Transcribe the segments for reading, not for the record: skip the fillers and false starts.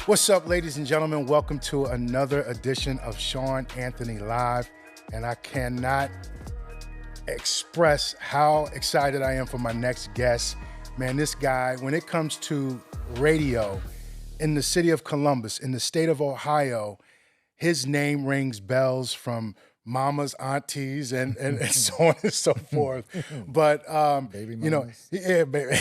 What's up, ladies and gentlemen? Welcome to another edition of Sean Anthony Live. And I cannot express how excited I am for my next guest. Man, this guy, when it comes to radio in the city of Columbus, in the state of Ohio, his name rings bells from mamas, aunties, and so on and so forth. But Baby you know, mamas. yeah, baby.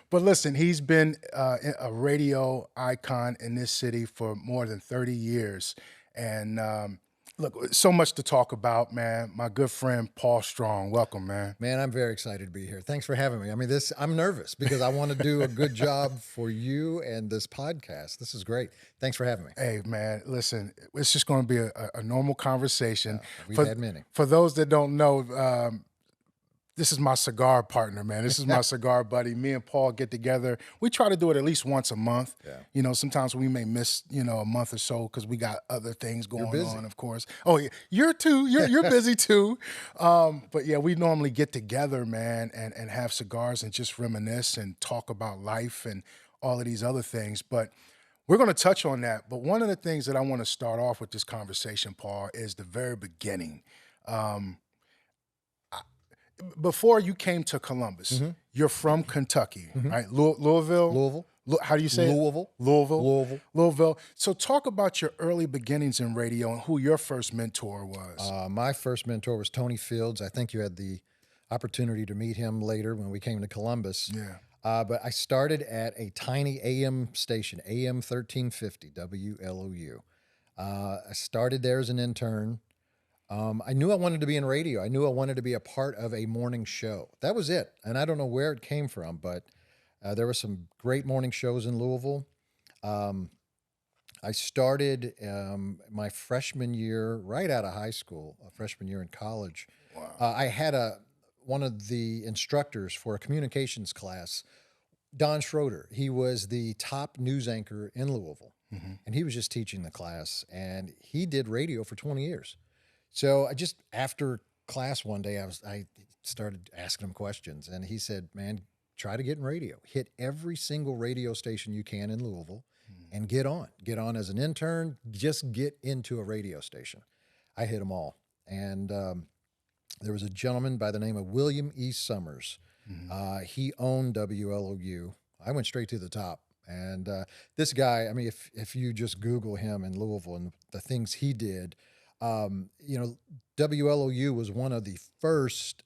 But listen, he's been a radio icon in this city for more than 30 years, and look, so much to talk about, man. My good friend Paul Strong, welcome, man. Man, I'm very excited to be here. Thanks for having me. I mean, I'm nervous because I want to do a good job for you and this podcast. This is great. Thanks for having me. Hey, man, listen, it's just going to be a normal conversation. We've For had many. for those that don't know, this is my cigar partner, man. This is my cigar buddy. Me and Paul get together. We try to do it at least once a month. Yeah. You know, sometimes we may miss, a month or so because we got other things going busy. on, of course. Oh, yeah. You're too. You're busy too. But yeah, we normally get together, man, and have cigars and just reminisce and talk about life and all of these other things. But we're going to touch on that. But one of the things that I want to start off with this conversation, Paul, is the very beginning. Before you came to Columbus, you're from Kentucky, right? Louisville? Louisville. How do you say it? Louisville. Louisville? Louisville. Louisville. So talk about your early beginnings in radio and who your first mentor was. My first mentor was Tony Fields. I think you had the opportunity to meet him later when we came to Columbus. Yeah. But I started at a tiny AM station, AM 1350, WLOU. I started there as an intern. I knew I wanted to be in radio. I knew I wanted to be a part of a morning show. That was it. And I don't know where it came from, but there were some great morning shows in Louisville. I started my freshman year, right out of high school, a freshman year in college. Wow. I had one of the instructors for a communications class, Don Schroeder. He was the top news anchor in Louisville, and he was just teaching the class. And he did radio for 20 years. So after class one day, I started asking him questions, and he said, "Man, try to get in radio. Hit every single radio station you can in Louisville, and get on. Get on as an intern. Just get into a radio station." I hit them all, and there was a gentleman by the name of William E. Summers. He owned WLOU. I went straight to the top. And this guy, I mean, if you just Google him in Louisville and the things he did, WLOU was one of the first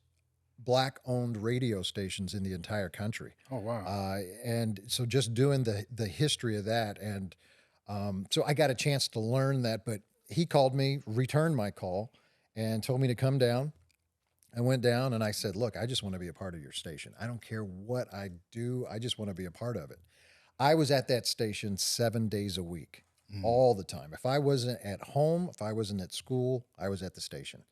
Black-owned radio stations in the entire country. Oh, wow. And so just doing the history of that. And so I got a chance to learn that, but he called me, returned my call, and told me to come down. I went down and I said, "Look, I just want to be a part of your station. I don't care what I do. I just want to be a part of it." I was at that station 7 days a week, all the time. If I wasn't at home, if I wasn't at school, I was at the station.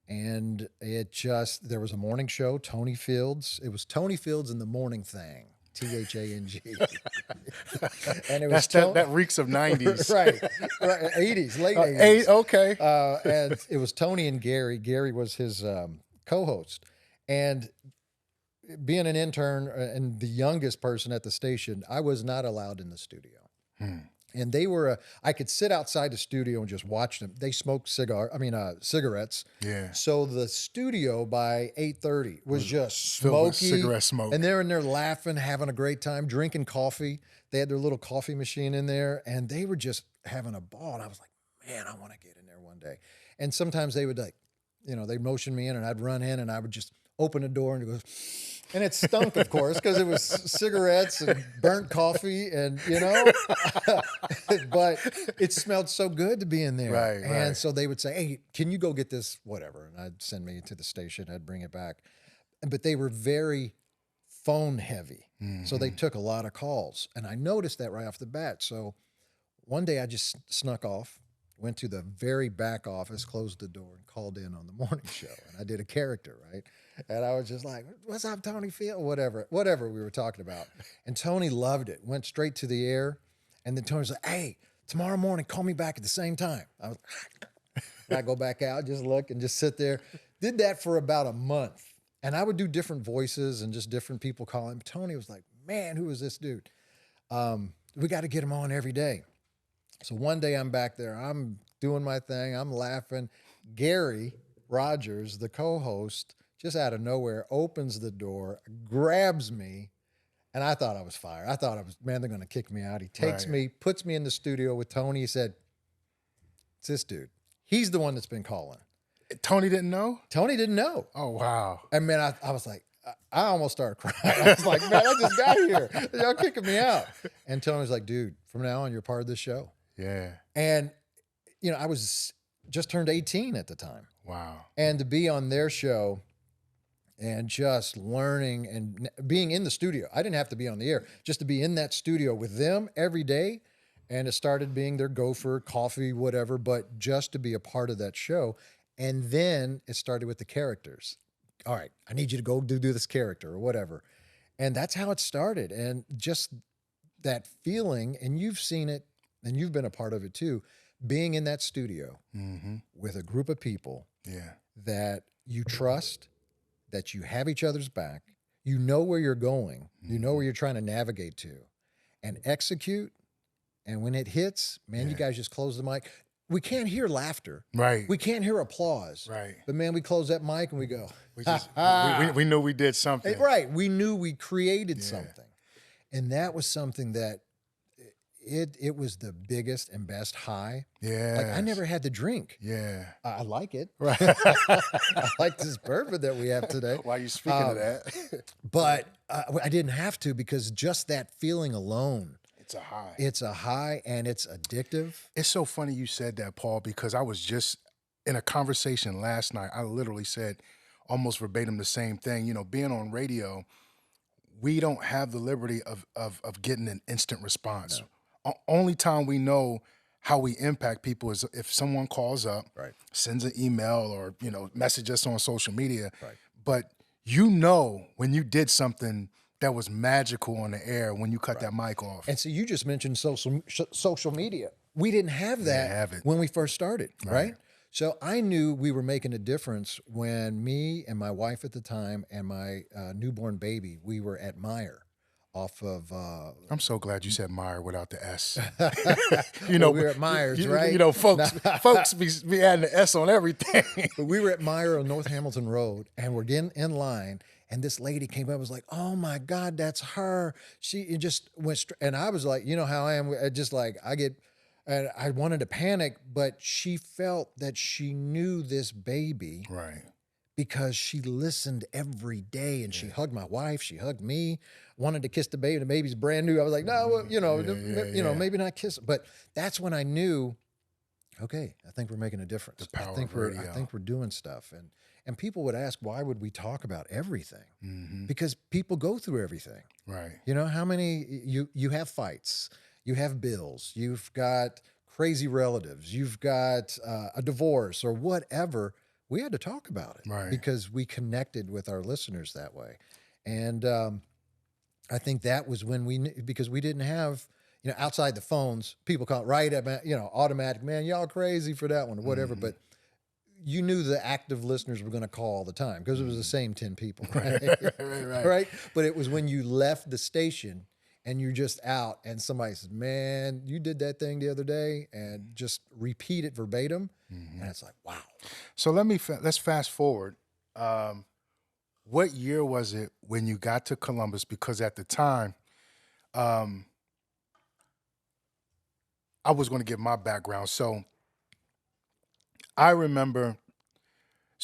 And there was a morning show, Tony Fields. It was Tony Fields and the Morning Thing, THANG. And it was That reeks of 90s. right, 80s, late 80s. Okay. And it was Tony and Gary. Gary was his co-host. And being an intern and the youngest person at the station, I was not allowed in the studio. And they were, I could sit outside the studio and just watch them. They smoked cigarettes. Yeah. So the studio by 8:30 was just filled with smoky. cigarette smoke. And they're in there laughing, having a great time, drinking coffee. They had their little coffee machine in there, and they were just having a ball. And I was like, man, I want to get in there one day. And sometimes they would they'd motion me in, and I'd run in, and I would just open the door, and it goes, and it stunk, of course, because it was cigarettes and burnt coffee, and but it smelled so good to be in there. Right, and right. so they would say, "Hey, can you go get this, whatever?" And I'd send me to the station. I'd bring it back. But they were very phone heavy. So they took a lot of calls. And I noticed that right off the bat. So one day I just snuck off, went to the very back office, closed the door, and called in on the morning show. And I did a character, right? And I was just like, "What's up, Tony Field?" Whatever we were talking about. And Tony loved it, went straight to the air. And then Tony was like, "Hey, tomorrow morning, call me back at the same time." I go back out, just look and just sit there. Did that for about a month. And I would do different voices and just different people calling. Tony was like, "Man, who is this dude?" we got to get them on every day. So one day I'm back there, I'm doing my thing, I'm laughing. Gary Rogers, the co-host, just out of nowhere opens the door, grabs me, and I thought I was fired. I thought man, they're going to kick me out. He takes me, puts me in the studio with Tony. He said, it's this dude. He's the one that's been calling. Tony didn't know? Tony didn't know. Oh, wow. And man, I was like, I almost started crying. I was like, man, I just got here. Y'all kicking me out. And Tony was like, dude, from now on, you're part of this show. Yeah. And, you know, I was just turned 18 at the time. Wow. And to be on their show and just learning and being in the studio. I didn't have to be on the air, just to be in that studio with them every day. And it started being their gopher, coffee, whatever, but just to be a part of that show. And then it started with the characters. All right, I need you to go do this character or whatever. And that's how it started. And just that feeling, and you've seen it, and you've been a part of it too, being in that studio with a group of people that you trust, that you have each other's back, you know where you're going, you know where you're trying to navigate to, and execute. And when it hits, man, you guys just close the mic. We can't hear laughter. Right. We can't hear applause. Right. But man, we close that mic and we go, we knew we did something. Right. We knew we created something. And that was something that it was the biggest and best high. Yeah. Like I never had the drink. Yeah. I like it. Right. I like this bourbon that we have today. Why are you speaking of that? But I didn't have to, because just that feeling alone. It's a high. It's a high, and it's addictive. It's so funny you said that, Paul, because I was just in a conversation last night. I literally said almost verbatim the same thing. You know, being on radio, we don't have the liberty of getting an instant response. No. Only time we know how we impact people is if someone calls up, sends an email, or, you know, message us on social media. Right. But you know when you did something that was magical on the air when you cut that mic off. And so you just mentioned social media. We didn't have that when we first started, right? So I knew we were making a difference when me and my wife at the time and my newborn baby, we were at Meijer off of... I'm so glad you said Meijer without the S. You know, we were at Meijer's, right? You know, folks be adding the S on everything. But we were at Meijer on North Hamilton Road, and we're getting in line, and this lady came up and was like, oh my God, that's her. She just went and I was like, you know how I am, just like and I wanted to panic, but she felt that she knew this baby. Right. Because she listened every day, and she hugged my wife, she hugged me, wanted to kiss the baby. The baby's brand new. I was like, no, well, you know, maybe not kiss. But that's when I knew, okay, I think we're making a difference. The power of radio. I think we're doing stuff. And people would ask, why would we talk about everything? Because people go through everything. Right. You know, how many, you have fights, you have bills, you've got crazy relatives, you've got a divorce or whatever. We had to talk about it because we connected with our listeners that way. And I think that was when because we didn't have, you know, outside the phones, people call it automatic, man, y'all crazy for that one or whatever. But you knew the active listeners were going to call all the time because it was the same 10 people. Right. But it was when you left the station and you're just out and somebody says, man, you did that thing the other day, and just repeat it verbatim. And it's like, wow. So let's fast forward. What year was it when you got to Columbus? Because at the time, I was going to give my background. So I remember,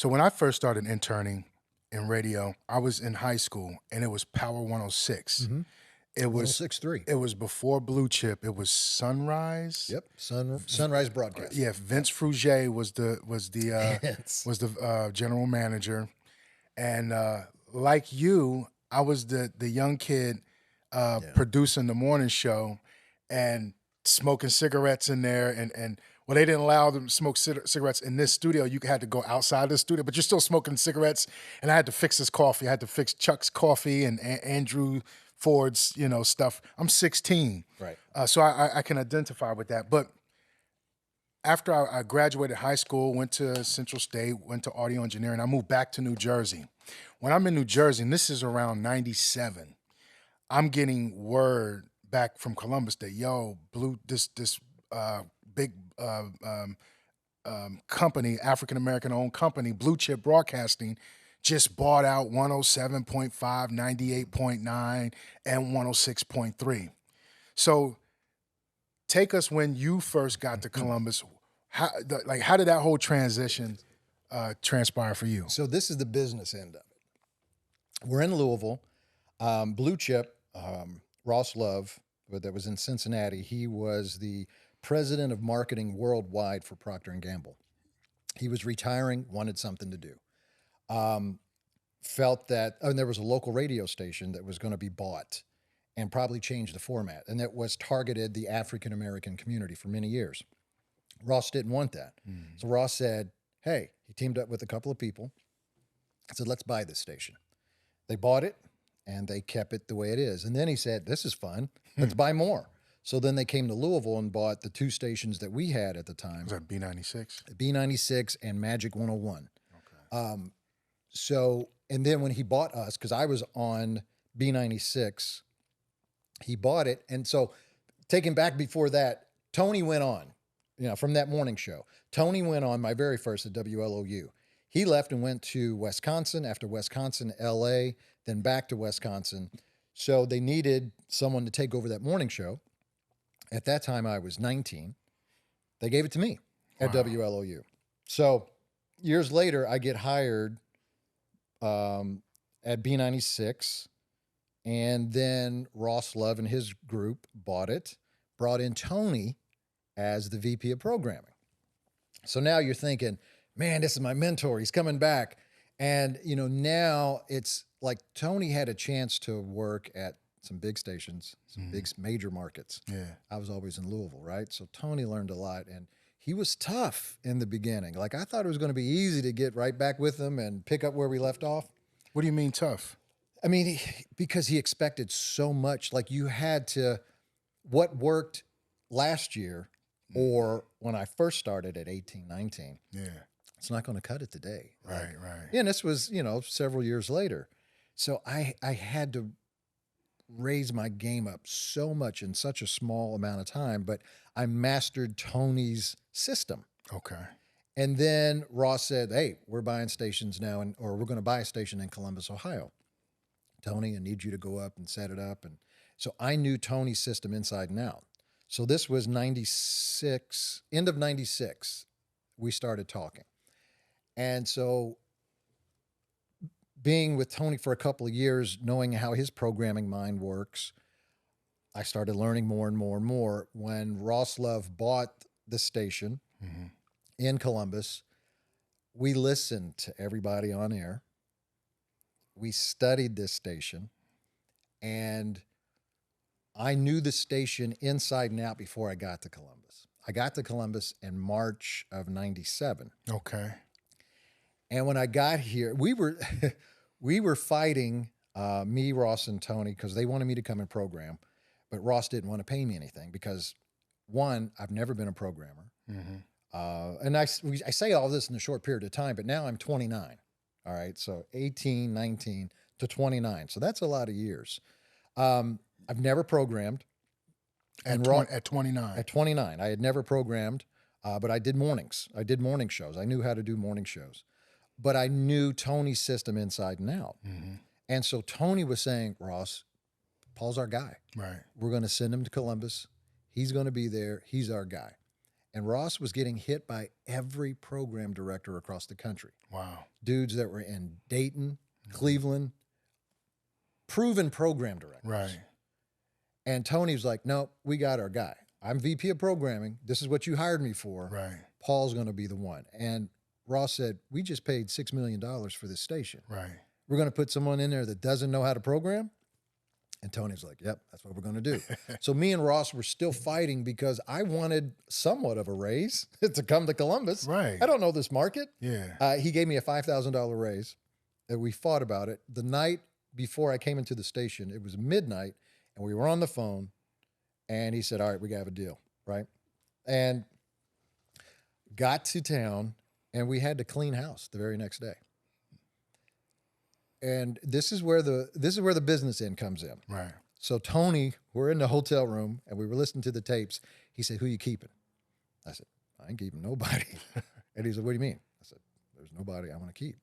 when I first started interning in radio, I was in high school, and it was Power 106. It was 106.3. It was before Blue Chip. It was Sunrise. Yep, Sunrise Broadcast. Yeah, Vince Frugier was the general manager, and like you, I was the young kid producing the morning show and smoking cigarettes in there, and well, they didn't allow them to smoke cigarettes in this studio. You had to go outside the studio, but you're still smoking cigarettes. And I had to fix his coffee. I had to fix Chuck's coffee and Andrew Ford's, you know, stuff. I'm 16. Right. So I can identify with that. But after I graduated high school, went to Central State, went to audio engineering, I moved back to New Jersey. When I'm in New Jersey, and this is around 97, I'm getting word back from Columbus that this big company, African American owned company, Blue Chip Broadcasting, just bought out 107.5, 98.9, and 106.3. So take us when you first got to Columbus. How did that whole transition transpire for you? So this is the business end of it. We're in Louisville. Blue Chip, Ross Love, that was in Cincinnati. He was the president of marketing worldwide for Procter & Gamble. He was retiring, wanted something to do. Felt that, and there was a local radio station that was going to be bought and probably change the format. And that was targeted the African-American community for many years. Ross didn't want that. So Ross said, hey, he teamed up with a couple of people, said, let's buy this station. They bought it and they kept it the way it is. And then he said, this is fun. Let's buy more. So then they came to Louisville and bought the 2 stations that we had at the time. Was that B96? B96 and Magic 101. Okay. And then when he bought us, because I was on B96, he bought it. And so taking back before that, Tony went on, from that morning show. Tony went on my very first at WLOU. He left and went to Wisconsin, after Wisconsin, LA, then back to Wisconsin. So they needed someone to take over that morning show. At that time, I was 19. They gave it to me at WLOU. So years later, I get hired at B96, and then Ross Love and his group bought it, brought in Tony as the VP of programming. So now you're thinking, man, this is my mentor. He's coming back. And, now it's like Tony had a chance to work at some big stations, some big major markets. Yeah. I was always in Louisville, right? So Tony learned a lot, and he was tough in the beginning. Like, I thought it was going to be easy to get right back with him and pick up where we left off. What do you mean tough? I mean, because he expected so much. Like, you had to, what worked last year or when I first started at 18, 19, it's not going to cut it today. Right. And this was, several years later. So I had to raise my game up so much in such a small amount of time, but I mastered Tony's system. Okay. And then Ross said, hey, we're buying stations now, or we're going to buy a station in Columbus, Ohio. Tony, I need you to go up and set it up. And so I knew Tony's system inside and out. So this was 96, end of 96, we started talking. And so being with Tony for a couple of years, knowing how his programming mind works, I started learning more and more and more. When Ross Love bought the station in Columbus, we listened to everybody on air. We studied this station, and I knew the station inside and out before I got to Columbus. I got to Columbus in March of 97. Okay. And when I got here, we were fighting, me, Ross, and Tony, because they wanted me to come and program, but Ross didn't want to pay me anything because, one, I've never been a programmer. And I say all this in a short period of time, but now I'm 29. All right, so 18, 19 to 29. So that's a lot of years. I've never programmed. At 29? At 29. I had never programmed, but I did mornings. I did morning shows. I knew how to do morning shows. But I knew Tony's system inside and out. And so Tony was saying, Ross, Paul's our guy. Right. We're going to send him to Columbus. He's going to be there. He's our guy. And Ross was getting hit by every program director across the country. Wow. Dudes that were in Dayton, Cleveland, proven program directors. Right. And Tony was like, no, we got our guy. I'm VP of programming. This is what you hired me for. Right. Paul's going to be the one. And Ross said, we just paid $6 million for this station. Right. We're going to put someone in there that doesn't know how to program? And Tony's like, yep, that's what we're going to do. So me and Ross were still fighting because I wanted somewhat of a raise to come to Columbus. Right. I don't know this market. Yeah. He gave me a $5,000 raise. We fought about it. The night before I came into the station, it was midnight, and we were on the phone, and he said, all right, we got to have a deal, right? And got to town, and we had to clean house the very next day. And this is where the business end comes in. Right. So Tony, we're in the hotel room and we were listening to the tapes. He said, "Who you keeping?" I said, "I ain't keeping nobody." And he said, "What do you mean?" I said, "There's nobody I want to keep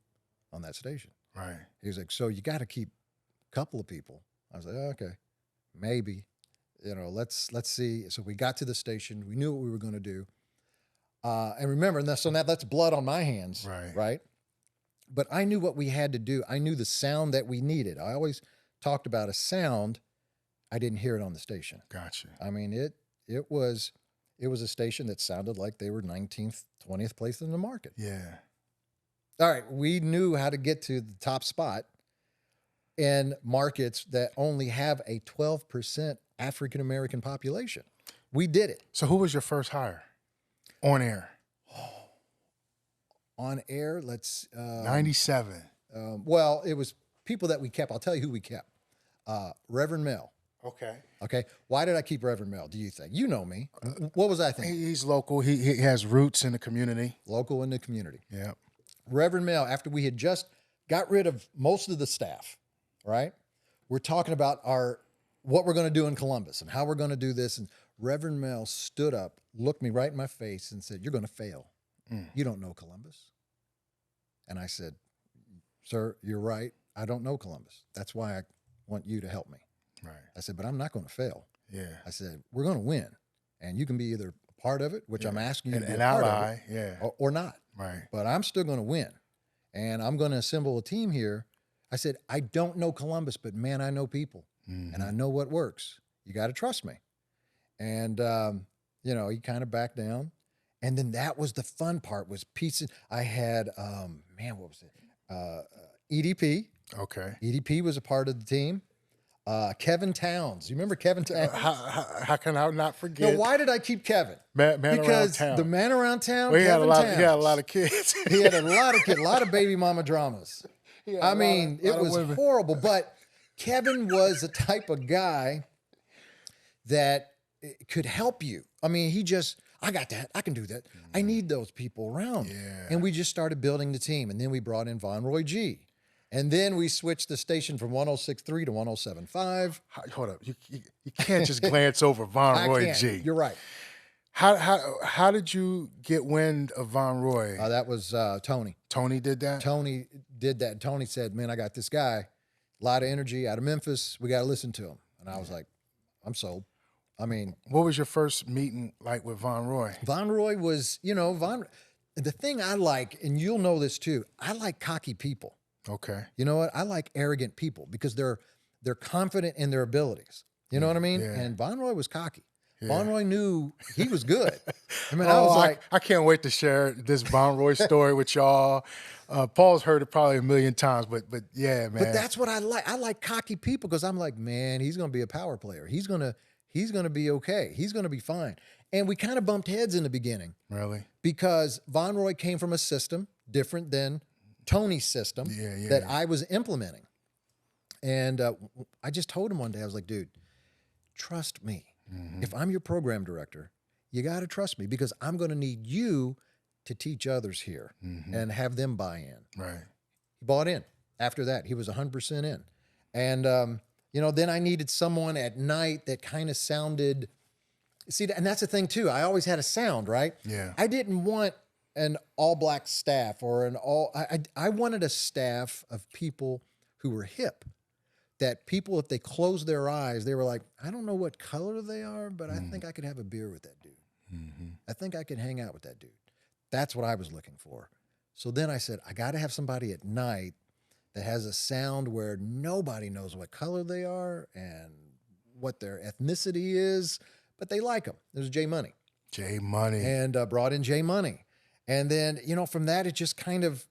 on that station." Right. He was like, "So you got to keep a couple of people." I was like, "Oh, okay, maybe, let's see." So we got to the station. We knew what we were going to do. And remember, so now that's blood on my hands, Right. right? But I knew what we had to do. I knew the sound that we needed. I always talked about a sound. I didn't hear it on the station. Gotcha. I mean, it was a station that sounded like they were 19th, 20th place in the market. Yeah. All right, we knew how to get to the top spot in markets that only have a 12% African American population. We did it. So who was your first hire on air? On air, 97. Well, it was people that we kept. I'll tell you who we kept. Reverend Mel. Okay. Okay. Why did I keep Reverend Mel, do you think? You know me. What was I thinking? He's local. He has roots in the community. Local in the community. Yeah. Reverend Mel, after we had just got rid of most of the staff, right? We're talking about what we're going to do in Columbus and how we're going to do this. And Reverend Mel stood up, looked me right in my face and said, "You're going to fail. You don't know Columbus." And I said, "Sir, you're right. I don't know Columbus. That's why I want you to help me." Right. I said, "But I'm not going to fail." Yeah. I said, "We're going to win. And you can be either a part of it, which I'm asking you to be An a part ally. of it, Yeah. or not. Right. But I'm still going to win. And I'm going to assemble a team here." I said, "I don't know Columbus, but man, I know people. And I know what works. You got to trust me." And, he kind of backed down. And then that was the fun part was pieces. I had, what was it? EDP. Okay. EDP was a part of the team. Kevin Towns. You remember Kevin Towns? How can I not forget? Now, why did I keep Kevin? Man Because around town. the man around town, Well, he had Kevin he had a Towns. lot of kids. He had a lot of kids, a lot of baby mama dramas. I mean, it was horrible. But Kevin was the type of guy that could help you. I mean, I got that. I can do that. I need those people around. Yeah. And we just started building the team. And then we brought in Von Roy G. And then we switched the station from 106.3 to 107.5. Hold up. You can't just glance over Von Roy G. You're right. How did you get wind of Von Roy? That was Tony. Tony did that? Tony did that. Tony said, "Man, I got this guy, a lot of energy out of Memphis. We got to listen to him." And I was like, "I'm sold." I mean, what was your first meeting like with Von Roy? Von Roy was, the thing I like, and you'll know this too, I like cocky people. Okay. You know what? I like arrogant people because they're confident in their abilities. You know what I mean? Yeah. And Von Roy was cocky. Yeah. Von Roy knew he was good. I mean, I was like, I can't wait to share this Von Roy story with y'all. Paul's heard it probably a million times, but yeah, man. But that's what I like. I like cocky people because I'm like, man, he's going to be a power player. He's going to be okay. He's going to be fine. And we kind of bumped heads in the beginning. Really? Because Von Roy came from a system different than Tony's system that I was implementing. And I just told him one day, I was like, "Dude, trust me. If I'm your program director, you got to trust me because I'm going to need you to teach others here and have them buy in." Right. He bought in. After that, he was 100% in. And, then I needed someone at night that kind of sounded, and that's the thing too. I always had a sound, right? Yeah. I didn't want an all black staff or I wanted a staff of people who were hip. That people, if they closed their eyes, they were like, "I don't know what color they are, but I think I could have a beer with that dude. I think I could hang out with that dude." That's what I was looking for. So then I said, I got to have somebody at night that has a sound where nobody knows what color they are and what their ethnicity is, but they like them. There's Jay Money. Jay Money. And brought in Jay Money. And then, from that, it just kind of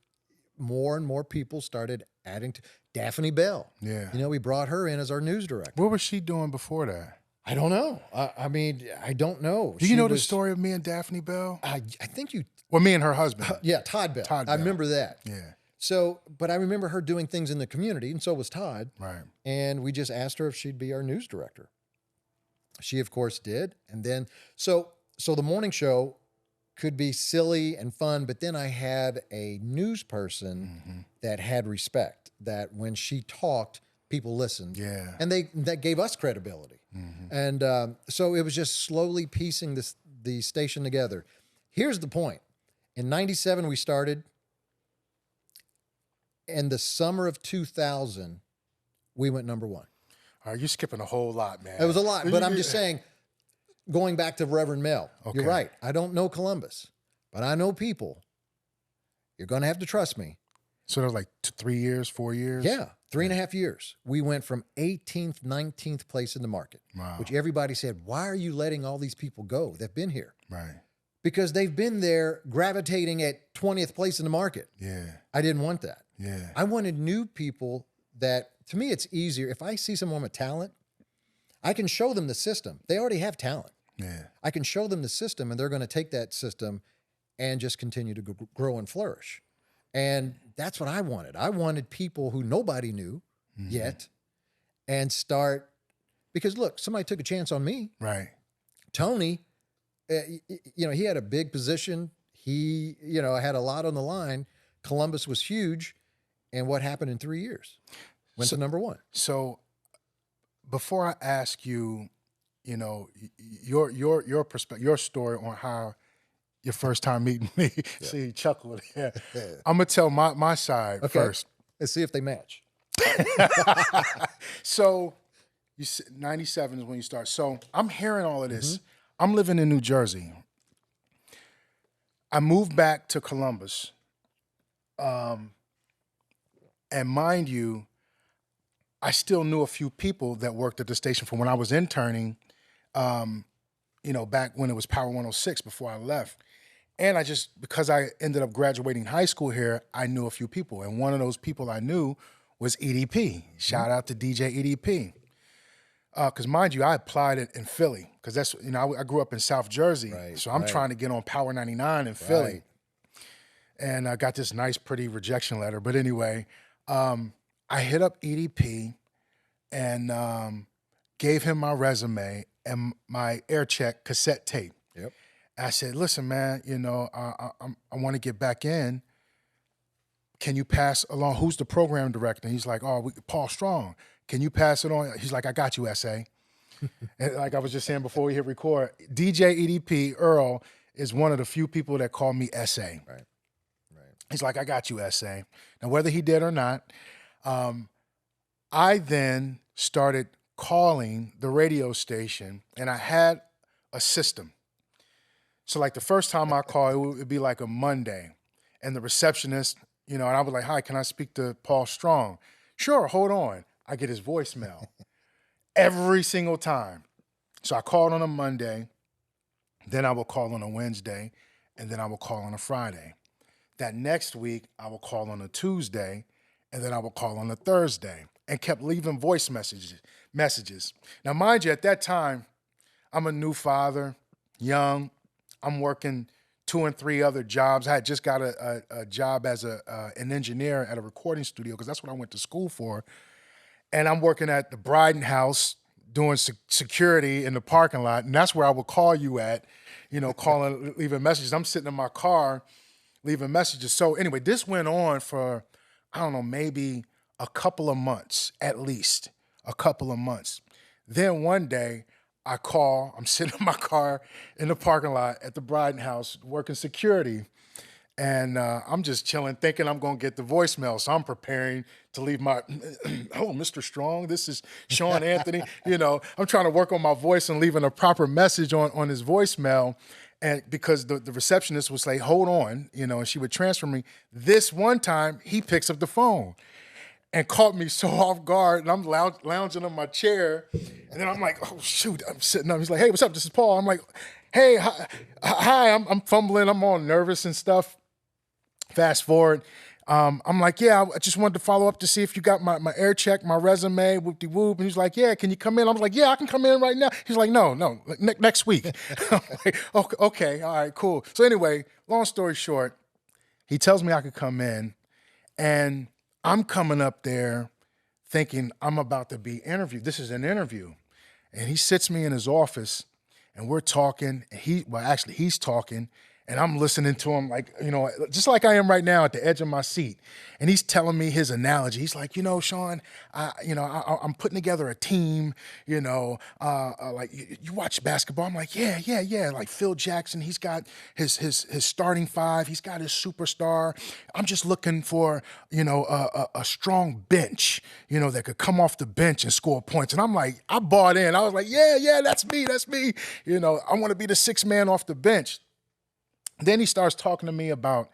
more and more people started adding to Daphne Bell. Yeah. We brought her in as our news director. What was she doing before that? I don't know. I mean, I don't know. Do you know the story of me and Daphne Bell? I think you. Well, me and her husband. Yeah, Todd Bell. Todd I Bell. remember that. Yeah. So, but I remember her doing things in the community, and so was Todd. Right. And we just asked her if she'd be our news director. She, of course, did. And then, so the morning show could be silly and fun, but then I had a news person that had respect, that when she talked, people listened. Yeah. And that gave us credibility. And so it was just slowly piecing the station together. Here's the point. In 97, we started. In the summer of 2000, we went number one. All right, you're skipping a whole lot, man. It was a lot, but I'm just saying, going back to Reverend Mel, Okay. you're right. I don't know Columbus, but I know people. You're going to have to trust me. So that was like 3 years, 4 years? Yeah, 3.5 years. We went from 18th, 19th place in the market, Wow. which everybody said, why are you letting all these people go? They've been here. Right. Because they've been there gravitating at 20th place in the market. Yeah. I didn't want that. Yeah. I wanted new people that, to me, it's easier. If I see someone with talent, I can show them the system. They already have talent. Yeah. I can show them the system, and they're going to take that system and just continue to grow and flourish. And that's what I wanted. I wanted people who nobody knew yet and start, because look, somebody took a chance on me. Right. Tony, he had a big position. He, had a lot on the line. Columbus was huge. And what happened in 3 years? Went to number one. So before I ask you, your perspective, your story on how your first time meeting me, see you chuckled. Yeah. I'm gonna tell my side first. Let's see if they match. So 97 is when you start. So I'm hearing all of this. I'm living in New Jersey. I moved back to Columbus. And mind you, I still knew a few people that worked at the station from when I was interning, back when it was Power 106 before I left. And because I ended up graduating high school here, I knew a few people. And one of those people I knew was EDP. Shout out to DJ EDP. Because mind you, I applied it in Philly because that's, I grew up in South Jersey. Right, so I'm trying to get on Power 99 in Philly. Right. And I got this nice, pretty rejection letter. But anyway, I hit up EDP and gave him my resume and my air check cassette tape. Yep. I said, listen, man, I want to get back in. Can you pass along? Who's the program director? And he's like, Paul Strong. Can you pass it on? He's like, I got you, SA. And like I was just saying before we hit record, DJ EDP, Earl, is one of the few people that call me SA. Right. He's like, I got you, SA. Now, whether he did or not, I then started calling the radio station, and I had a system. So like the first time I call, it would be like a Monday, and the receptionist, and I was like, hi, can I speak to Paul Strong? Sure, hold on. I get his voicemail every single time. So I called on a Monday, then I will call on a Wednesday, and then I will call on a Friday. That next week, I will call on a Tuesday, and then I will call on a Thursday, and kept leaving voice messages. Now, mind you, at that time, I'm a new father, young. I'm working 2 and 3 other jobs. I had just got a job as an engineer at a recording studio because that's what I went to school for. And I'm working at the Bryden House doing security in the parking lot, and that's where I would call you at, calling, leaving messages. I'm sitting in my car leaving messages. So anyway, this went on for, I don't know, maybe a couple of months, at least a couple of months. Then one day I'm sitting in my car in the parking lot at the Bryden House working security. And I'm just chilling, thinking I'm going to get the voicemail. So I'm preparing to leave my, hello, Mr. Strong, this is Sean Anthony. I'm trying to work on my voice and leaving a proper message on his voicemail. And because the receptionist would say, hold on, and she would transfer me. This one time, he picks up the phone and caught me so off guard. And I'm lounging on my chair. And then I'm like, oh, shoot, I'm sitting up. He's like, hey, what's up? This is Paul. I'm like, hey, hi. I'm fumbling. I'm all nervous and stuff. Fast forward. I'm like, yeah, I just wanted to follow up to see if you got my air check, my resume, whoop-de-whoop. And he's like, yeah, can you come in? I was like, yeah, I can come in right now. He's like, no, next week. I'm like, okay, all right, cool. So anyway, long story short, he tells me I could come in, and I'm coming up there thinking I'm about to be interviewed. This is an interview. And he sits me in his office, and we're talking. He's talking, And I'm listening to him like, just like I am right now at the edge of my seat. And he's telling me his analogy. He's like, Sean, I'm putting together a team, like you watch basketball. I'm like, yeah. Like Phil Jackson, he's got his starting five. He's got his superstar. I'm just looking for, a strong bench, that could come off the bench and score points. And I'm like, I bought in. I was like, yeah, that's me. I want to be the sixth man off the bench. Then he starts talking to me about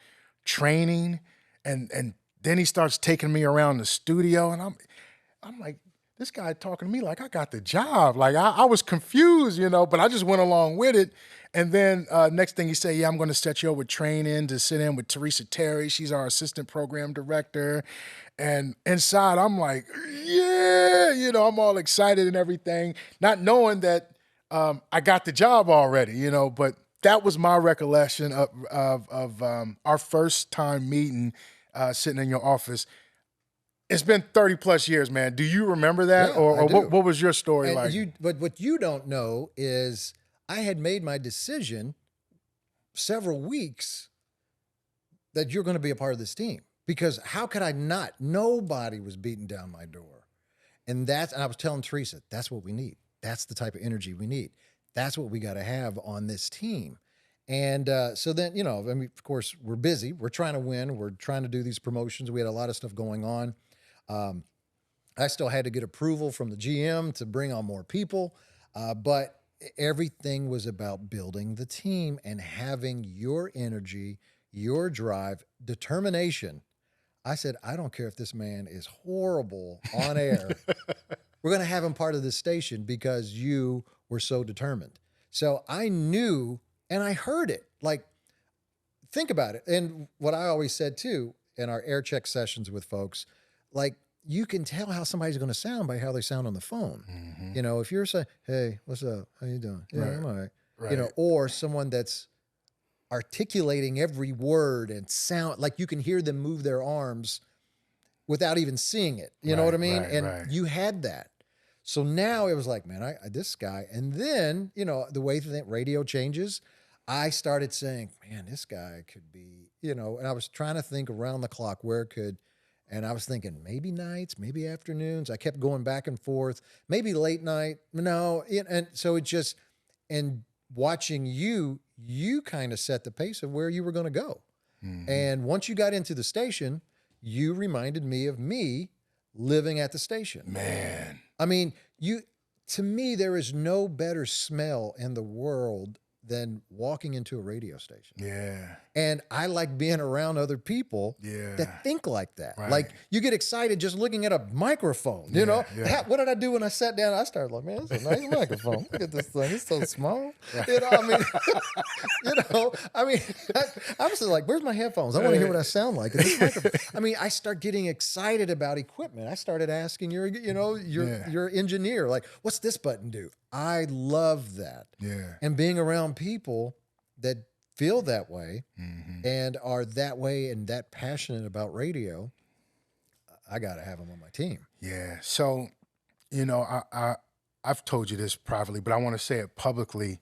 training, and then he starts taking me around the studio, and I'm like, this guy talking to me like I got the job. Like I was confused, but I just went along with it. And then next thing he said, yeah, I'm going to set you up with training to sit in with Teresa Terry. She's our assistant program director. And inside, I'm like, yeah, I'm all excited and everything, not knowing that I got the job already, but that was my recollection of our first time meeting, sitting in your office. It's been 30 plus years, man. Do you remember that? Yeah, or I do. what was your story And like? but what you don't know is I had made my decision several weeks that you're going to be a part of this team, because how could I not? Nobody was beating down my door. And I was telling Teresa, that's what we need. That's the type of energy we need. That's what we got to have on this team. And so then, of course, we're busy. We're trying to win. We're trying to do these promotions. We had a lot of stuff going on. I still had to get approval from the GM to bring on more people. But everything was about building the team and having your energy, your drive, determination. I said, I don't care if this man is horrible on air. We're going to have him part of this station because you were so determined. So I knew, and I heard it. Like, think about it. And what I always said too in our air check sessions with folks, like, you can tell how somebody's going to sound by how they sound on the phone. Mm-hmm. If you're saying, hey, what's up? How you doing? Yeah, I'm all right. Or someone that's articulating every word and sound, like you can hear them move their arms without even seeing it. You know what I mean? You had that. So now it was like, man, this guy. And then, the way that radio changes, I started saying, man, this guy could be, and I was trying to think around the clock where it could, and I was thinking maybe nights, maybe afternoons. I kept going back and forth, maybe late night. No. And so it just, and watching you kind of set the pace of where you were going to go. Mm-hmm. And once you got into the station, you reminded me of me living at the station. Man. I mean, to me, there is no better smell in the world than walking into a radio station. Yeah. And I like being around other people that think like that. Right. Like, you get excited just looking at a microphone, you know? Yeah. What did I do when I sat down? I started like, man, it's a nice microphone. Look at this thing. It's so small. I mean, I was like, where's my headphones? I want to hear what I sound like in this microphone. I mean, I start getting excited about equipment. I started asking your engineer, like, what's this button do? I love that. Yeah. And being around people that feel that way and are that way and that passionate about radio, I got to have them on my team. Yeah. So, I've told you this privately, but I want to say it publicly.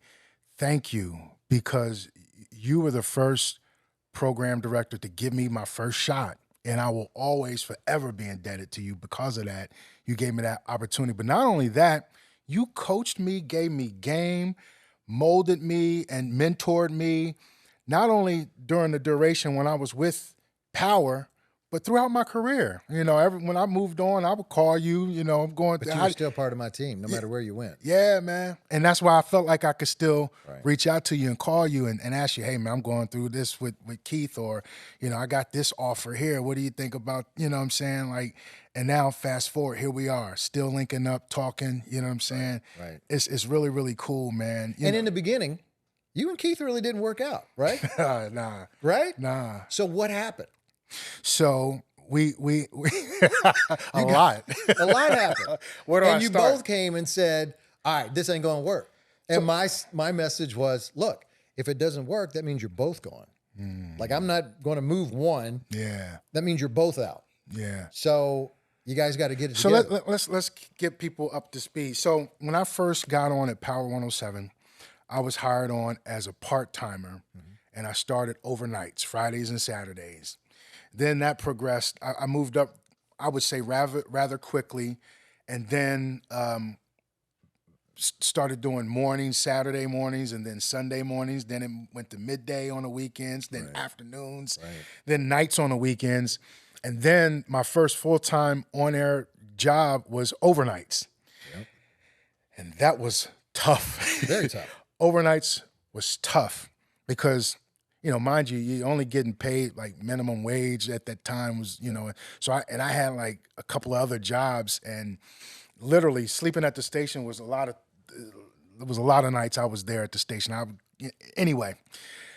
Thank you, because you were the first program director to give me my first shot. And I will always forever be indebted to you because of that. You gave me that opportunity. But not only that, you coached me, gave me game, molded me, and mentored me, not only during the duration when I was with Power, but throughout my career. When I moved on, I would call you, I'm going But you were still part of my team, no matter where you went. Yeah, man. And that's why I felt like I could still reach out to you and call you and ask you, hey, man, I'm going through this with Keith, or, I got this offer here. What do you think about, what I'm saying? Like, and now fast forward, here we are, still linking up, talking, you know what I'm saying? Right. It's really, really cool, man. In the beginning, you and Keith really didn't work out, right? Nah. Right? Nah. So what happened? So we a lot happened. Where do I start? And you both came and said, all right, this ain't going to work. And my message was, look, if it doesn't work, that means you're both gone. Like, I'm not going to move one. Yeah. That means you're both out. Yeah. So you guys got to get it together. So let's get people up to speed. So when I first got on at Power 107, I was hired on as a part-timer. and I started overnights, Fridays and Saturdays. Then that progressed. I moved up, I would say, rather quickly, and then started doing mornings, Saturday mornings, and then Sunday mornings. Then it went to midday on the weekends, then afternoons, then nights on the weekends. And then my first full-time on-air job was overnights. Yep. And that was tough. Very tough. Overnights was tough because, you know, mind you, you're only getting paid like minimum wage at that time was, you know, so I had like a couple of other jobs, and literally sleeping at the station was there was a lot of nights I was there at the station. Anyway,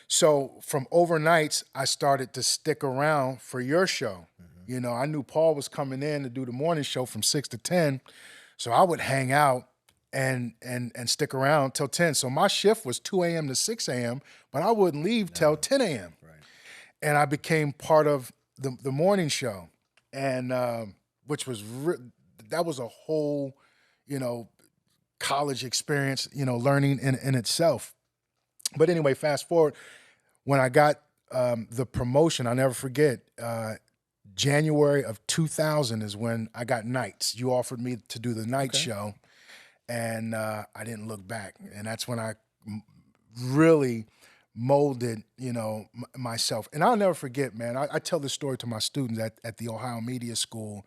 so from overnights, I started to stick around for your show. You know, I knew Paul was coming in to do the morning show from 6 to 10. So I would hang out and stick around till 10. So my shift was 2 a.m. to 6 a.m., but I wouldn't leave till 10 a.m. Right. And I became part of the morning show, and which was, that was a whole, you know, college experience, you know, learning in itself. But anyway, fast forward, when I got the promotion, I'll never forget, January of 2000 is when I got nights. You offered me to do the night show, and I didn't look back. And that's when I really molded, you know, myself. And I'll never forget, man, I tell this story to my students at the Ohio Media School,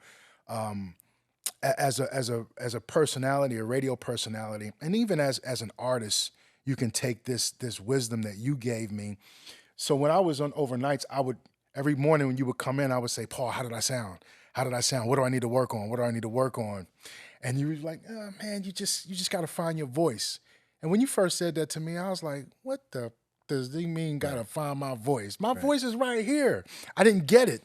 as a personality, a radio personality, and even as an artist, you can take this wisdom that you gave me. So when I was on overnights, I would, every morning when you would come in, I would say, Paul, how did I sound? How did I sound? What do I need to work on? What do I need to work on? And you were like, oh, man, you just got to find your voice. And when you first said that to me, I was like, what the does he mean got to find my voice? My voice is right here. I didn't get it.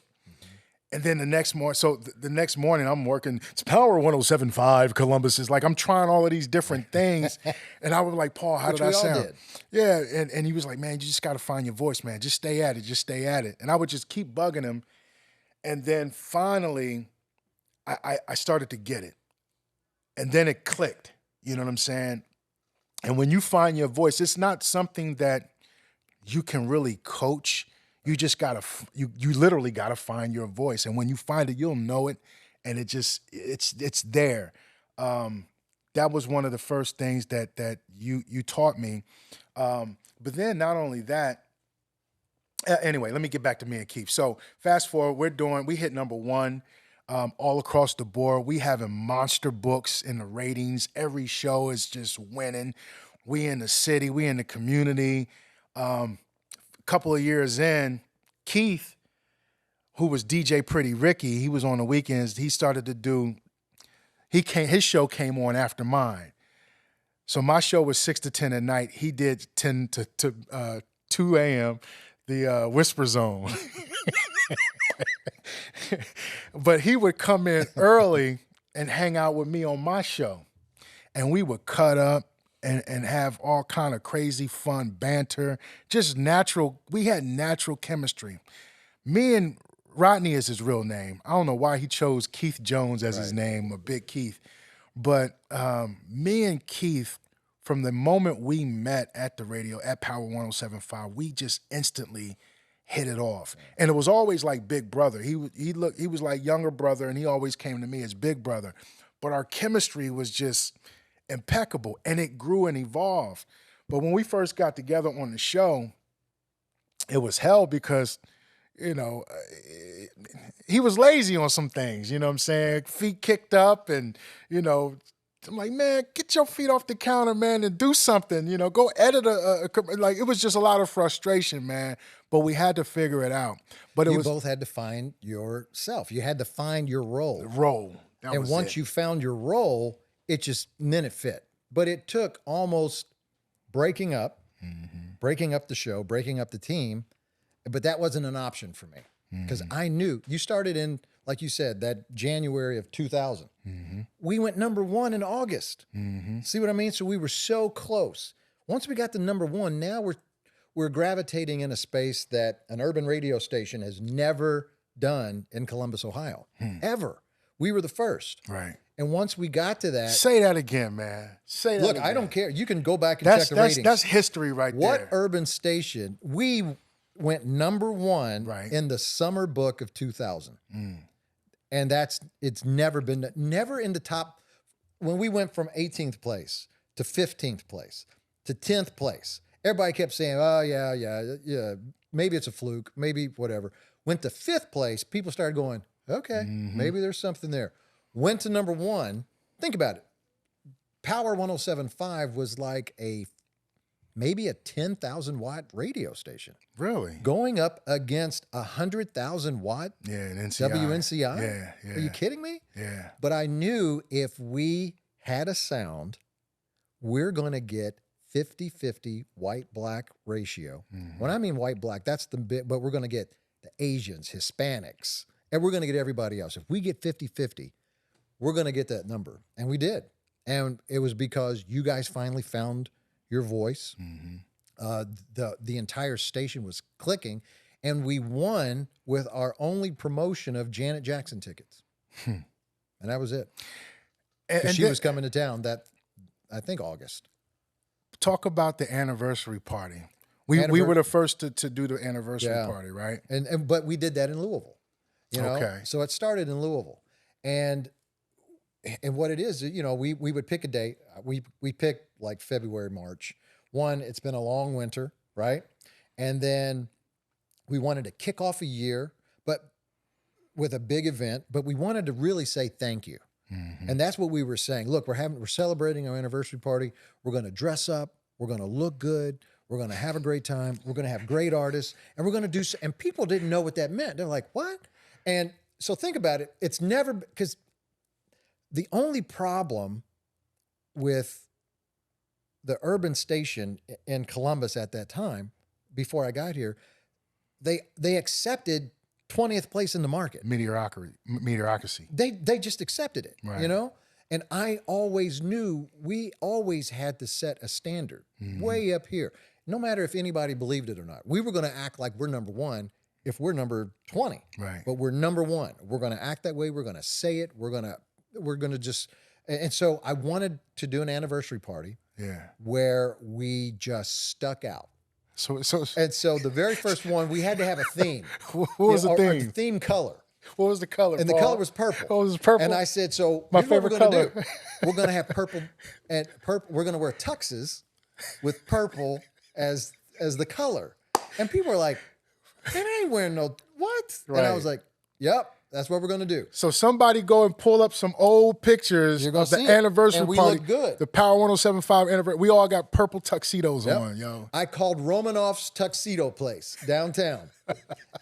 And then the next morning, so the next morning I'm working, it's Power 107.5 Columbus. Is like, I'm trying all of these different things. And I was like, Paul, how did I sound? Yeah, and he was like, man, you just got to find your voice, man. Just stay at it, just stay at it. And I would just keep bugging him. And then finally, I started to get it. And then it clicked, you know what I'm saying? And when you find your voice, it's not something that you can really coach. You just gotta, you literally gotta find your voice, and when you find it, you'll know it, and it's there. That was one of the first things that you taught me. But then not only that, anyway, let me get back to me and Keith. So fast forward, we hit #1 all across the board. We having monster books in the ratings. Every show is just winning. We in the city, we in the community. Couple of years in, Keith, who was DJ Pretty Ricky, he was on the weekends. He started to do, his show came on after mine. So my show was 6 to 10 at night. He did 10 to 2 a.m., the Whisper Zone. But he would come in early and hang out with me on my show. And we would cut up and have all kind of crazy fun banter, just natural. We had natural chemistry. Me and Rodney is his real name. I don't know why he chose Keith Jones as his name, a Big Keith. But me and Keith, from the moment we met at the radio, at Power 107.5, we just instantly hit it off. And it was always like big brother. He was like younger brother, and he always came to me as big brother. But our chemistry was just impeccable, and it grew and evolved. But when we first got together on the show, it was hell because, you know, he was lazy on some things, you know what I'm saying? Feet kicked up, and, you know, I'm like, man, get your feet off the counter, man, and do something, you know, go edit like, it was just a lot of frustration, man, but we had to figure it out. But you both had to find yourself. You had to find your role. And once you found your role, then it fit. But it took almost breaking up the show, breaking up the team. But that wasn't an option for me because I knew you started in, like you said, that January of 2000. We went #1 in August. See what I mean? So we were so close. Once we got to #1, now we're gravitating in a space that an urban radio station has never done in Columbus, Ohio, ever. We were the first. Right. And once we got to that, Say that again, man. Say that look, again. I don't care. You can go back and check the ratings. That's history right What there. urban station? We went number one Right. in the summer book of 2000. And it's never in the top. When we went from 18th place to 15th place to 10th place, everybody kept saying, oh, yeah, maybe it's a fluke, maybe whatever. Went to 5th place, people started going, okay, maybe there's something there. Went to number 1. Think about it. Power 107.5 was like maybe a 10,000 watt radio station. Really? Going up against 100,000 watt Yeah, an NCI. WNCI? Yeah. Are you kidding me? Yeah. But I knew if we had a sound, we're going to get 50-50 white-black ratio. When I mean white-black, that's the bit, but we're going to get the Asians, Hispanics, and we're going to get everybody else. If we get 50-50, we're going to get that number. And we did. And it was because you guys finally found your voice. The entire station was clicking, and we won with our only promotion of Janet Jackson tickets. And that was it. And she was coming to town that, I think, August. Talk about the anniversary party. We were the first to do the anniversary party, right? But we did that in Louisville. You know? Okay. So it started in Louisville. And what it is, you know, we would pick a date. We picked like February, March. One, it's been a long winter, right? And then we wanted to kick off a year, but with a big event, but we wanted to really say thank you. And that's what we were saying. Look, we're celebrating our anniversary party. We're going to dress up. We're going to look good. We're going to have a great time. We're going to have great artists, and we're going to do. And people didn't know what that meant. They're like, "What?" And so think about it. It's never, because the only problem with the urban station in Columbus at that time, before I got here, they accepted 20th place in the market. Mediocrity. They just accepted it, Right. you know? And I always knew we always had to set a standard way up here. No matter if anybody believed it or not. We were going to act like we're number one if we're number 20. Right. But we're number one. We're going to act that way. We're going to say it. We're going to just, and so I wanted to do an anniversary party where we just stuck out. And so the very first one, we had to have a theme. What was the theme? The theme color. What was the color? And the color was purple. What was purple? And I said, so My here's what we're favorite going to color. do. We're going to have purple, and purple. We're going to wear tuxes with purple as the color. And people are like, man, I ain't wearing no what? Right. And I was like, yep, that's what we're going to do. So somebody go and pull up some old pictures You're gonna of the see it. anniversary And we party. look good. The Power 107.5 anniversary. We all got purple tuxedos on, yo. I called Romanoff's Tuxedo Place downtown.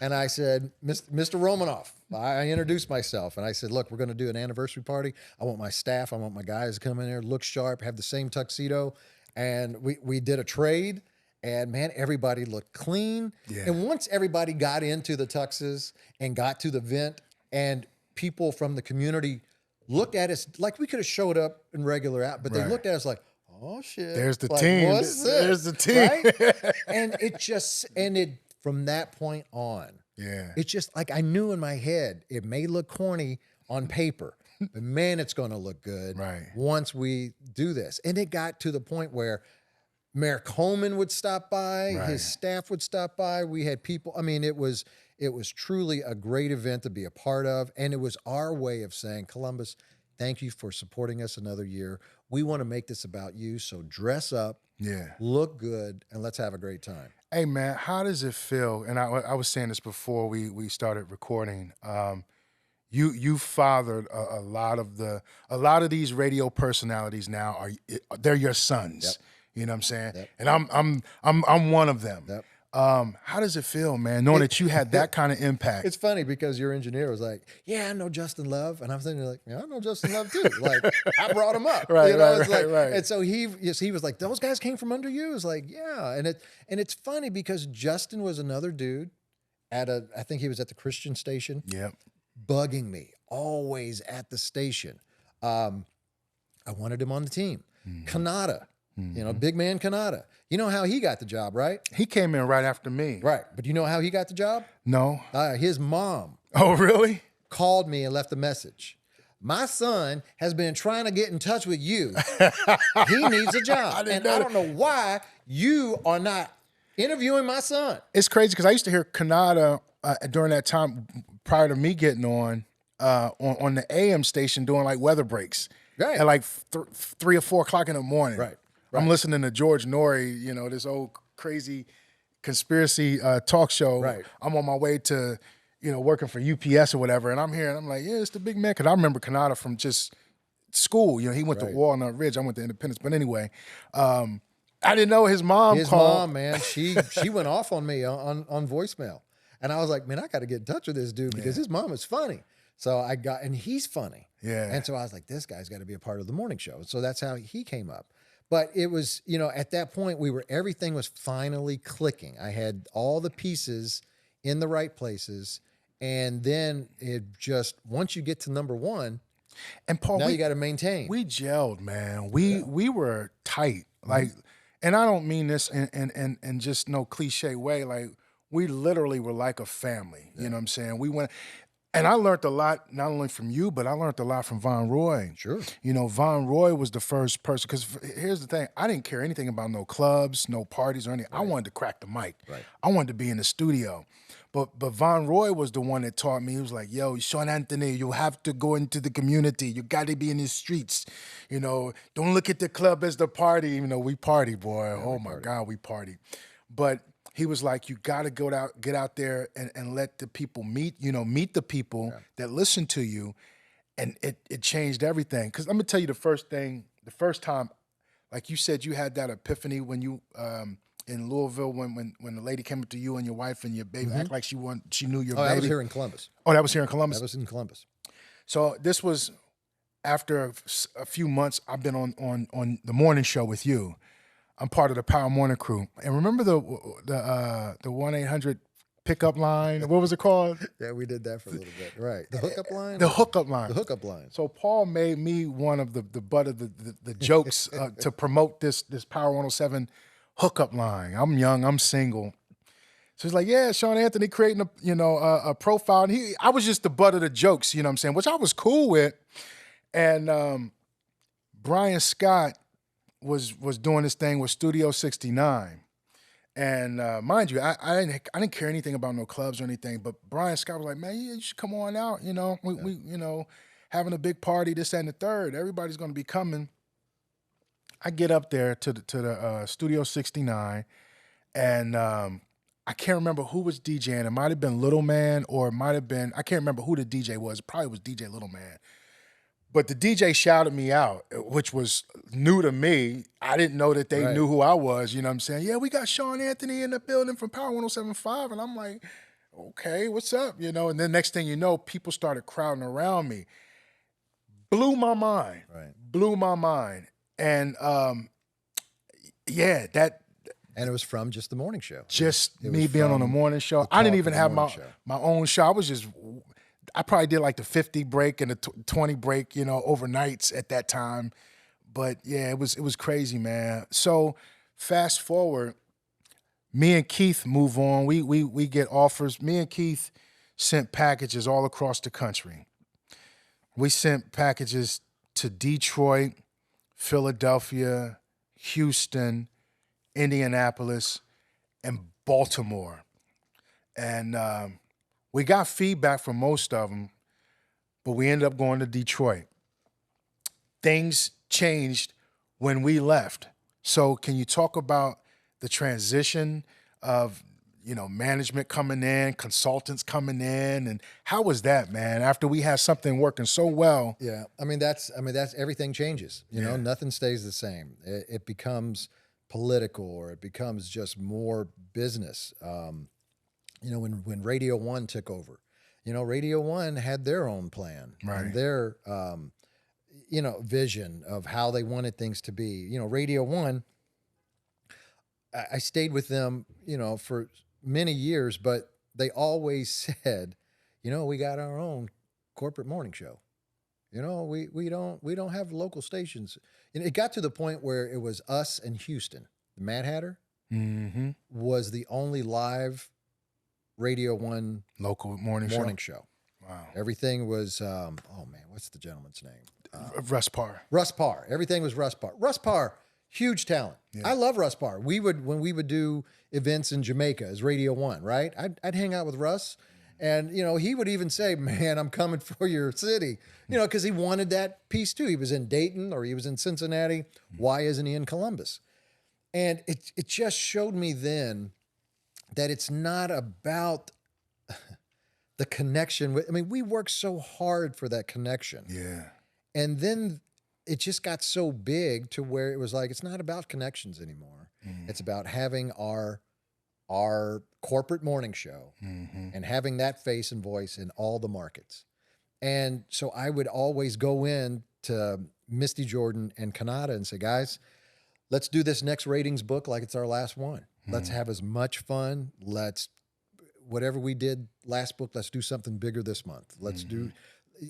And I said, Mr. Romanoff, I introduced myself. And I said, look, we're going to do an anniversary party. I want my staff, I want my guys to come in there, look sharp, have the same tuxedo. And we did a trade. And man, everybody looked clean. Yeah. And once everybody got into the tuxes and got to the event, and people from the community looked at us like we could have showed up in regular out, but they looked at us like, oh shit. There's the like, team. What's There's this? the team. Right? And it just ended from that point on. Yeah. It's just like I knew in my head, it may look corny on paper, but man, it's going to look good once we do this. And it got to the point where Mayor Coleman would stop by, his staff would stop by. We had people, I mean, it was truly a great event to be a part of. And it was our way of saying, Columbus, thank you for supporting us another year. We want to make this about you. So dress up, look good, and let's have a great time. Hey man, how does it feel? And I was saying this before we started recording. You fathered a lot of these radio personalities now they're your sons. Yep. You know what I'm saying? Yep. And I'm one of them. Yep. How does it feel, man, knowing that you had that kind of impact? It's funny because your engineer was like, yeah, I know Justin Love. And I'm thinking like, yeah, I know Justin Love too. Like, I brought him up. Right. And so he was like, those guys came from under you. It's like, yeah. And it's funny because Justin was another dude I think he was at the Christian station. Yep. Bugging me, always at the station. I wanted him on the team. Kanata, you know, big man Kanata. You know how he got the job, right? He came in right after me. Right. But you know how he got the job? No. His mom Oh, really? called me and left a message. my son has been trying to get in touch with you. He needs a job. I don't know why you are not interviewing my son. It's crazy because I used to hear Kanata during that time prior to me getting on the AM station doing like weather breaks. Right. At like 3 or 4 o'clock in the morning. Right. I'm listening to George Norrie, you know, this old crazy conspiracy talk show. Right. I'm on my way to, you know, working for UPS or whatever, and I'm here and I'm like, yeah, it's the big man. Because I remember Kanata from just school. You know, he went to Walnut Ridge. I went to Independence. But anyway, I didn't know his mom called. His mom, man, she went off on me on voicemail. And I was like, man, I got to get in touch with this dude because his mom is funny. So and he's funny. Yeah. And so I was like, this guy's got to be a part of the morning show. So that's how he came up. But it was, you know, at that point everything was finally clicking. I had all the pieces in the right places. And then it just, once you get to number one, and Paul, now you got to maintain. We gelled, man. We were tight. Like, and I don't mean this in just no cliche way. Like, we literally were like a family. You know what I'm saying? We went. And I learned a lot, not only from you, but I learned a lot from Von Roy. Sure. You know, Von Roy was the first person, because here's the thing, I didn't care anything about no clubs, no parties or anything. Right. I wanted to crack the mic. Right. I wanted to be in the studio. But Von Roy was the one that taught me. He was like, yo, Sean Anthony, you have to go into the community. You got to be in the streets. You know, don't look at the club as the party. Even though we party, boy. Yeah, oh, my God, we party. But he was like, you got to get out there and let the people meet the people that listen to you. And it changed everything. Because let me tell you the first time, like you said, you had that epiphany when you, in Louisville, when the lady came up to you and your wife and your baby, act like she knew your baby. That was here in Columbus. Oh, that was here in Columbus? That was in Columbus. So this was after a few months I've been on the morning show with you. I'm part of the Power Morning crew. And remember the 1-800 pickup line? What was it called? Yeah, we did that for a little bit. Right. The hookup line? The hookup line. The hookup line. So Paul made me one of the butt of the jokes to promote this Power 107 hookup line. I'm young, I'm single. So he's like, yeah, Sean Anthony creating a profile. And I was just the butt of the jokes, you know what I'm saying, which I was cool with. And Brian Scott was doing this thing with Studio 69. And mind you, I didn't care anything about no clubs or anything, but Brian Scott was like, man, you should come on out, you know. We having a big party, this, that, and the third. Everybody's gonna be coming. I get up there to the Studio 69, and I can't remember who was DJing. It might have been Little Man, or it might have been, I can't remember who the DJ was. It probably was DJ Little Man. But the DJ shouted me out, which was new to me. I didn't know that they knew who I was, you know what I'm saying? Yeah, we got Sean Anthony in the building from Power 107.5. And I'm like, okay, what's up? You know, and then next thing you know, people started crowding around me. Blew my mind. Right. Blew my mind. And yeah, that. And it was from just the morning show. Just me being on the morning show. I didn't even have my own show. I was just, I probably did like the 50 break and the 20 break, you know, overnights at that time. But yeah, it was crazy, man. So fast forward, me and Keith move on. We get offers. Me and Keith sent packages all across the country. We sent packages to Detroit, Philadelphia, Houston, Indianapolis, and Baltimore. And we got feedback from most of them, but we ended up going to Detroit. Things changed when we left. So can you talk about the transition of, you know, management coming in, consultants coming in, and how was that, man, after we had something working so well? Yeah, I mean, that's everything changes. You know, nothing stays the same. It becomes political, or it becomes just more business. You know, when Radio One took over, you know, Radio One had their own plan and their, you know, vision of how they wanted things to be. You know, Radio One, I stayed with them, you know, for many years, but they always said, you know, we got our own corporate morning show. You know, we don't have local stations. And it got to the point where it was us and Houston. The Mad Hatter was the only live Radio One local morning show. Wow. Wow. Everything was, oh man, what's the gentleman's name? Russ Parr. Russ Parr. Everything was Russ Parr. Russ Parr, huge talent. Yeah. I love Russ Parr. When we would do events in Jamaica as Radio One, right? I'd hang out with Russ, and he would even say, "Man, I'm coming for your city," because he wanted that piece too. He was in Dayton or he was in Cincinnati. Why isn't he in Columbus? And it just showed me then that it's not about the connection with. I mean, we worked so hard for that connection. Yeah. And then it just got so big to where it was like, it's not about connections anymore. It's about having our corporate morning show and having that face and voice in all the markets. And so I would always go in to Misty Jordan and Kanata and say, guys, let's do this next ratings book like it's our last one. Let's have as much fun. Whatever we did last book, let's do something bigger this month. Let's do...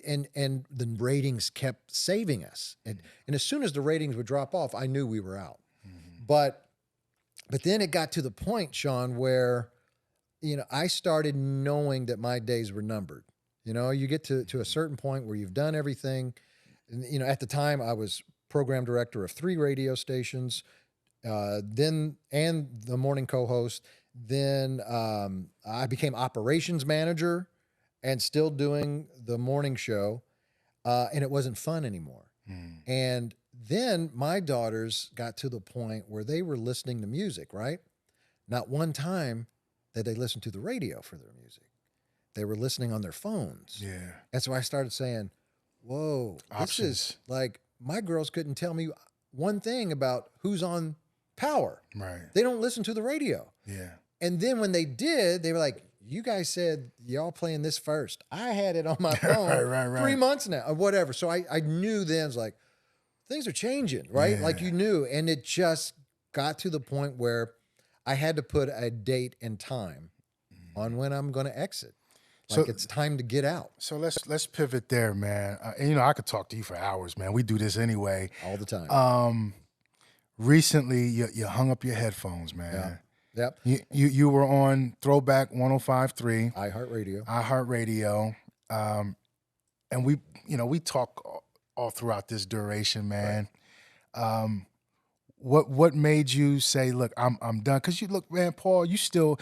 And the ratings kept saving us. And as soon as the ratings would drop off, I knew we were out. But then it got to the point, Sean, where, I started knowing that my days were numbered. You get to a certain point where you've done everything. And, at the time I was program director of 3 radio stations, and the morning co-host. Then I became operations manager and still doing the morning show, and it wasn't fun anymore. And then my daughters got to the point where they were listening to music, right? Not one time did they listen to the radio for their music. They were listening on their phones. Yeah. And so I started saying, whoa, Options. This is like, my girls couldn't tell me one thing about who's on power. Right. They don't listen to the radio. Yeah. And then when they did, they were like, you guys said y'all playing this first. I had it on my phone Right. 3 months now or whatever. So I knew then, it's like, things are changing, right? Yeah. Like you knew. And it just got to the point where I had to put a date and time on when I'm going to exit. Like it's time to get out. So let's pivot there, man. And, I could talk to you for hours, man. We do this anyway. All the time. Recently, you hung up your headphones, man. Yep. You were on Throwback 105.3. iHeartRadio. And we talk all throughout this duration, man. Right. What made you say, look, I'm done? Because you look, man, Paul, you still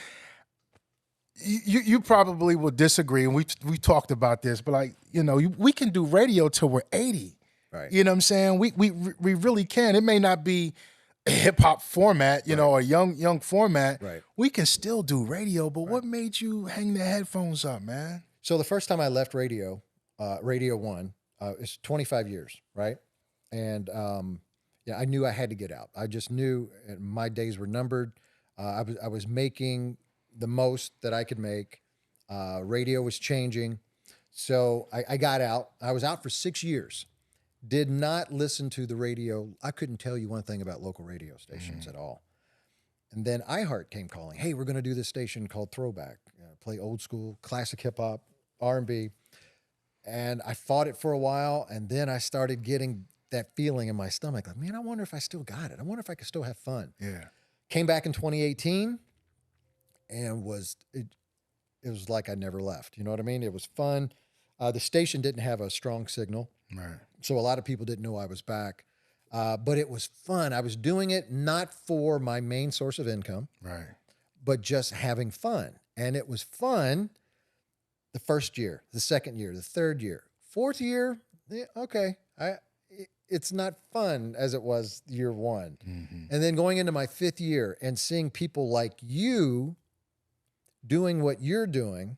you probably will disagree, and we talked about this, but we can do radio till we're 80. Right. You know what I'm saying? We really can. It may not be a hip hop format, a young format. Right. We can still do radio, but what made you hang the headphones up, man? So the first time I left Radio One, it's 25 years, right? And I knew I had to get out. I just knew my days were numbered. I was making the most that I could make. Radio was changing. So I got out. I was out for 6 years. Did not listen to the radio. I couldn't tell you one thing about local radio stations at all. And then iHeart came calling. Hey, we're going to do this station called Throwback. Play old school, classic hip hop, R&B. And I fought it for a while. And then I started getting that feeling in my stomach. Like, man, I wonder if I still got it. I wonder if I could still have fun. Yeah. Came back in 2018 and it was like I never left. You know what I mean? It was fun. The station didn't have a strong signal. Right. So a lot of people didn't know I was back. But it was fun. I was doing it not for my main source of income, right, but just having fun. And it was fun the first year, the second year, the third year, fourth year. Okay. It's not fun as it was year one. Mm-hmm. And then going into my fifth year and seeing people like you doing what you're doing,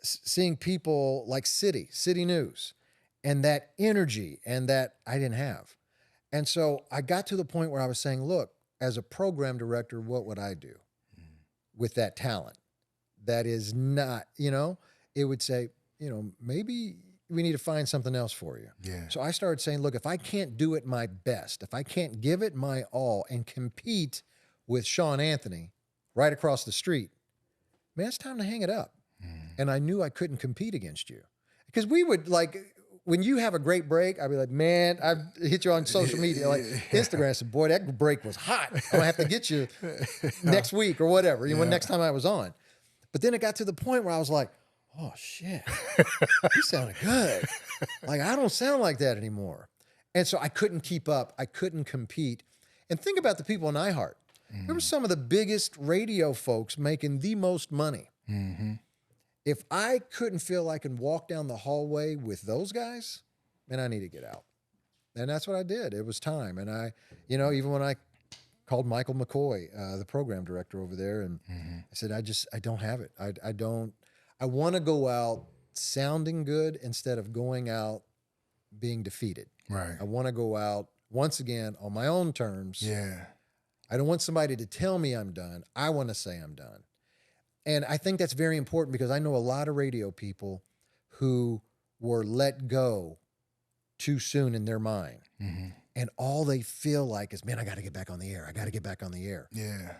seeing people like City News, and that energy and that I didn't have. And so I got to the point where I was saying, look, as a program director, what would I do with that talent? That is not, it would say, maybe we need to find something else for you. Yeah. So I started saying, look, if I can't do it my best, if I can't give it my all and compete with Sean Anthony right across the street, man, it's time to hang it up. And I knew I couldn't compete against you. Because we would when you have a great break, I'd be like, man, I hit you on social media, like Instagram. I said, boy, that break was hot. I'm going to have to get you next week or whatever, next time I was on. But then it got to the point where I was like, oh shit, he sounded good. Like, I don't sound like that anymore. And so I couldn't keep up. I couldn't compete. And think about the people in iHeart. They were some of the biggest radio folks making the most money. If I couldn't feel I can walk down the hallway with those guys, then I need to get out. And that's what I did. It was time. And I, you know, even when I called Michael McCoy, the program director over there, and I said, I don't have it. I want to go out sounding good instead of going out being defeated. Right. I want to go out once again on my own terms. Yeah. I don't want somebody to tell me I'm done. I want to say I'm done. And I think that's very important because I know a lot of radio people who were let go too soon in their mind. And all they feel like is, man, I got to get back on the air. I got to get back on the air. Yeah.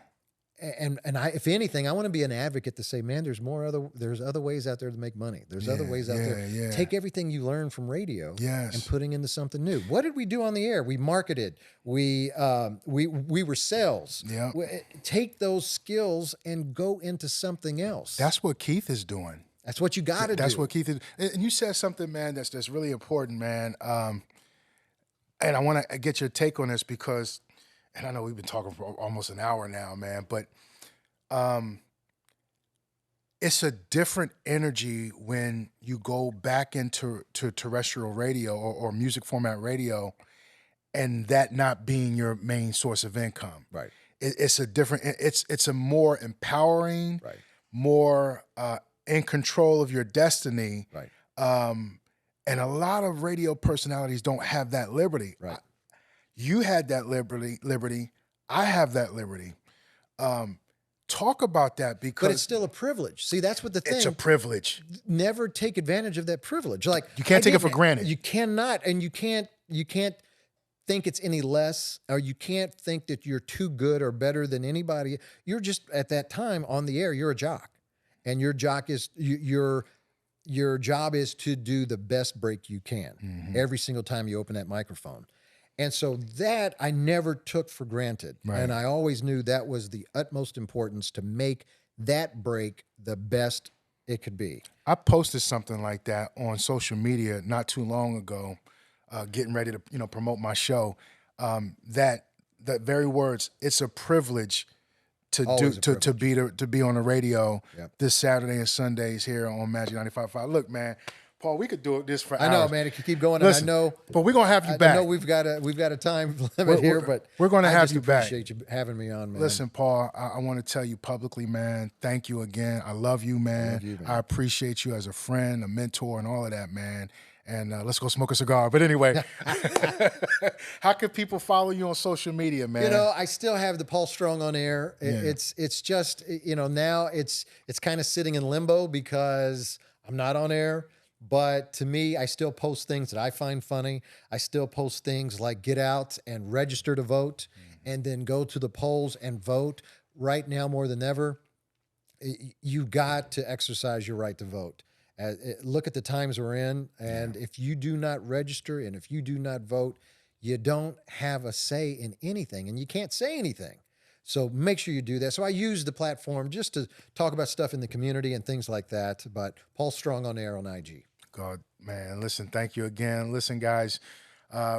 And I, if anything, I want to be an advocate to say, man, there's other ways out there to make money. There's other ways out there. Yeah. Take everything you learn from radio Yes. and putting into something new. What did we do on the air? We marketed. We were sales. Yeah. Take those skills and go into something else. That's what Keith is doing. That's what you got to do. That's what Keith is. And you said something, man, that's really important, man. And I want to get your take on this because, and I know we've been talking for almost an hour now, man, but it's a different energy when you go back into terrestrial radio or music format radio and that not being your main source of income. Right. It's a different, it's a more empowering, Right. more in control of your destiny. Right. And a lot of radio personalities don't have that liberty. Right. You had that liberty. I have that liberty. Talk about that because But it's still a privilege. See, that's what the thing. it's a privilege. Never take advantage of that privilege. Like, You can't I take it for didn't- granted. You cannot, and you can't think it's any less, or you can't think that you're too good or better than anybody. You're just at that time on the air. You're a jock, and your jock is your job is to do the best break you can every single time you open that microphone. And so that I never took for granted. Right. And I always knew that was the utmost importance to make that break the best it could be. I posted something like that on social media not too long ago, getting ready to promote my show. That very words, it's a privilege to Always do a to be on the radio Yep. this Saturday and Sundays here on Magic 95.5. Look, man, Paul, we could do this for I know, hours. man. It could keep going. Listen, and I know, but we're gonna have you I back. know we've got a time limit here, but we're gonna I have just you back. appreciate you having me on, man. Listen, Paul, I want to tell you publicly, man, thank you again. I love you, man. you, man. I appreciate you as a friend, a mentor, and all of that, man. And let's go smoke a cigar. But anyway, how can people follow you on social media, man? You know, I still have the Paul Strong on air. Yeah. It's just, now it's kind of sitting in limbo because I'm not on air. But to me, I still post things that I find funny. I still post things like get out and register to vote and then go to the polls and vote. Right now, more than ever, you got to exercise your right to vote. Look at the times we're in, and if you do not register and if you do not vote, you don't have a say in anything, and you can't say anything. So make sure you do that. So I use the platform just to talk about stuff in the community and things like that. But Paul Strong on air on IG. God, man, listen, thank you again. Listen, guys,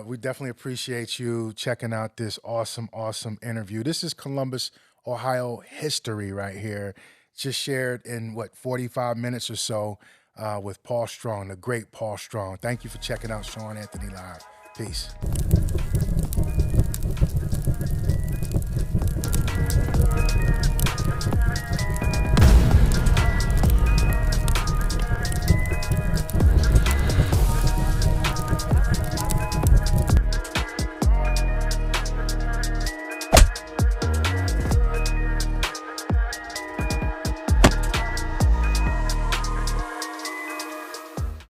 we definitely appreciate you checking out this awesome, awesome interview. This is Columbus, Ohio history right here, just shared in, 45 minutes or so with Paul Strong, the great Paul Strong. Thank you for checking out Sean Anthony Live. Peace.